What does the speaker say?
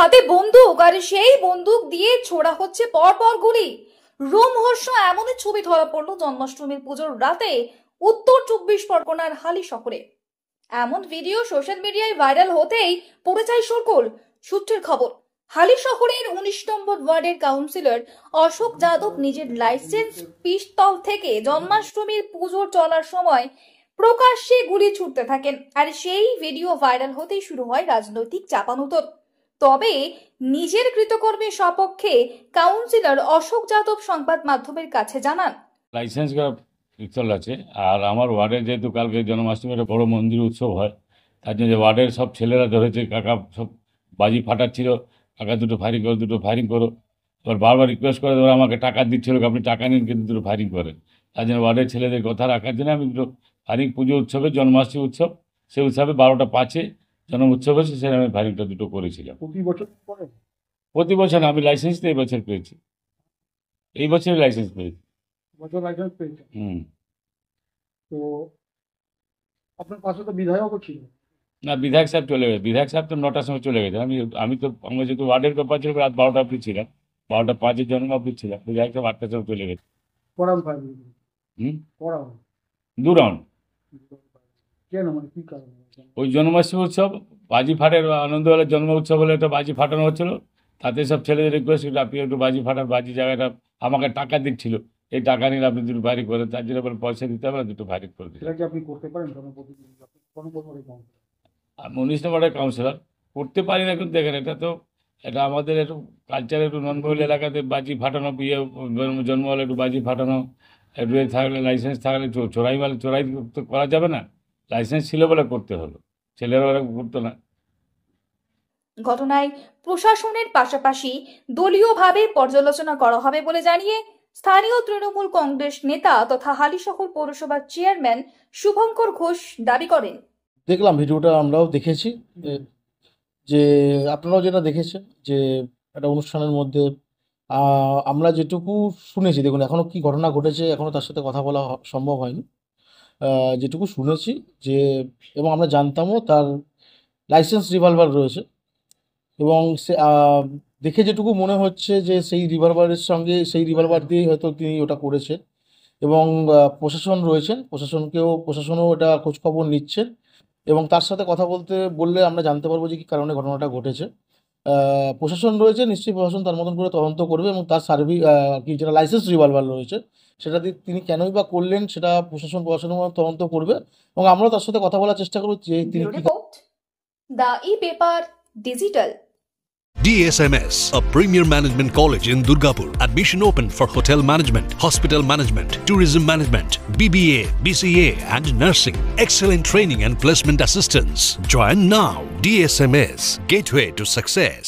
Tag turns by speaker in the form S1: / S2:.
S1: হাতে বন্দুক আর সেই বন্দুক দিয়ে ছোড়া হচ্ছে পরপর গুলি। রোমহর্ষ এমনই ছবি ধরা পড়লো জন্মাষ্টমীর পুজোর রাতে উত্তর 24 পরগনার হালি শহরে। এমন ভিডিও সোশ্যাল মিডিয়ায় ভাইরাল হতেই পড়ে যায় শোরগোল। সূত্রের খবর, হালি শহরের 19 নম্বর ওয়ার্ডের কাউন্সিলর অশোক যাদব নিজের লাইসেন্স পিস্তল থেকে জন্মাষ্টমীর পুজো চলার সময় প্রকাশ্যে গুলি ছুটতে থাকেন। আর সেই ভিডিও ভাইরাল হতেই শুরু হয় রাজনৈতিক চাপানুতর। তবে নিজের কৃতকর্মের সপক্ষে কাউন্সিলর অশোক যাদব সংবাদ মাধ্যমের কাছে জানান,
S2: লাইসেন্স পিস্তল আছে। আর আমার ওয়ার্ডে যেহেতু কালকে জন্মাষ্টমীর একটা বড় মন্দির উৎসব হয়, তার জন্য ওয়ার্ডের সব ছেলেরা ধরেছে, কাকা সব বাজি ফাটাচ্ছিল, কাকা দুটো ফায়ারিং করো। এবার বারবার রিকোয়েস্ট করে ওরা আমাকে টাকা দিচ্ছিল, আপনি টাকা নিন কিন্তু দুটো ফায়ারিং করেন। তার জন্য ওয়ার্ডের ছেলেদের কথা রাখার জন্য আমি দুটো ফায়ারিং, পুজো উৎসবে জন্মাষ্টমী উৎসব, সেই উৎসবে 12টা 5-এ জন্ম উৎসব হয়েছে, সেখানে আমি ফায়ারিংটা দুটো করেছিলাম। প্রতি বছর আমি লাইসেন্স তো এই বছর পেয়েছি, এই বছরই লাইসেন্স পেয়েছি।
S3: তো আপনার পাশে তো বিধায়কও ছিল
S2: না, বিধায়ক সাহেব চলে গেছে। বিধায়ক সাহেব তো 9টার সময় চলে গেছে। আমরা যেহেতু ওয়ার্ডের ব্যাপার ছিল, রাত 12টা অব্দি ছিলাম, 12টা 5-এর জন্ম অব্দি ছিলাম। বিধায়ক সাহেব 8টার সময় চলে গেছে। দু রাউন্ড। ওই জন্মাষ্টমী উৎসব বাজি ফাটের আনন্দ হলে, জন্ম উৎসব হলে একটা বাজি ফাটানো হচ্ছিল, তাতে সব ছেলেদের রিকোয়েস্ট ছিল আপনি একটু বাজি ফাটান। বাজি জায়গাটা আমাকে টাকা দিচ্ছিল, এই টাকা নিলে আপনি দুটো ফায়ারিং করেন, তার জন্য বলে পয়সা দিতে হবে না, দুটো ফায়ারিং করে দিন।
S3: আপনি করতে পারেন?
S2: আমি 19 নম্বরের কাউন্সিলর, করতে পারি না। কিন্তু দেখেন, এটা আমাদের একটু কালচারে, একটু ননবহুল এলাকাতে বাজি ফাটানো, বিয়ে জন্ম হলে একটু বাজি ফাটানো, একটু থাকলে, লাইসেন্স থাকলে চোরাই তো করা যাবে না। লাইসেন্স ছিল বলে করতে হলো, ছেলেরা ওরা করতো না।
S1: ঘটনায় প্রশাসনের পাশাপাশি দলীয়ভাবে পর্যালোচনা করা হবে বলে জানিয়ে স্থানীয় তৃণমূল কংগ্রেস নেতা তথা হালিশহর পৌরসভার চেয়ারম্যান শুভঙ্কর ঘোষ দাবি করেন।
S4: দেখলাম ভিডিওটা, আমরাও দেখেছি, যে আপনারাও যেটা দেখেছেন, যে একটা অনুষ্ঠানের মধ্যে আমরা যেটুকু শুনেছি, দেখুন এখনও কি ঘটনা ঘটেছে এখনও তার সাথে কথা বলা সম্ভব হয়নি। যেটুকু শুনেছি যে, এবং আমরা জানতামও তার লাইসেন্স রিভলভার রয়েছে, এবং সে দেখে যেটুকু মনে হচ্ছে যে সেই রিভলভার দিয়েই হয়তো তিনি ওটা করেছেন। এবং প্রশাসন রয়েছেন, প্রশাসনও এটা খোঁজখবর নিচ্ছেন, এবং তার সাথে কথা বললে আমরা জানতে পারবো যে কী কারণে ঘটনাটা ঘটেছে। প্রশাসন রয়েছে, নিশ্চয়ই প্রশাসন তার মতন করে তদন্ত করবে, এবং তার যেটা লাইসেন্স রিভলভার রয়েছে সেটা দিয়ে তিনি কেনই বা করলেন সেটা প্রশাসনের মতো তদন্ত করবে, এবং আমরাও তার সাথে কথা বলার চেষ্টা করব যে তিনি
S1: the e-paper digital.
S5: DSMS, a premier management college in Durgapur. Admission open for hotel management, hospital management, tourism management, BBA, BCA and nursing. Excellent training and placement assistance. Join now. DSMS, gateway to success.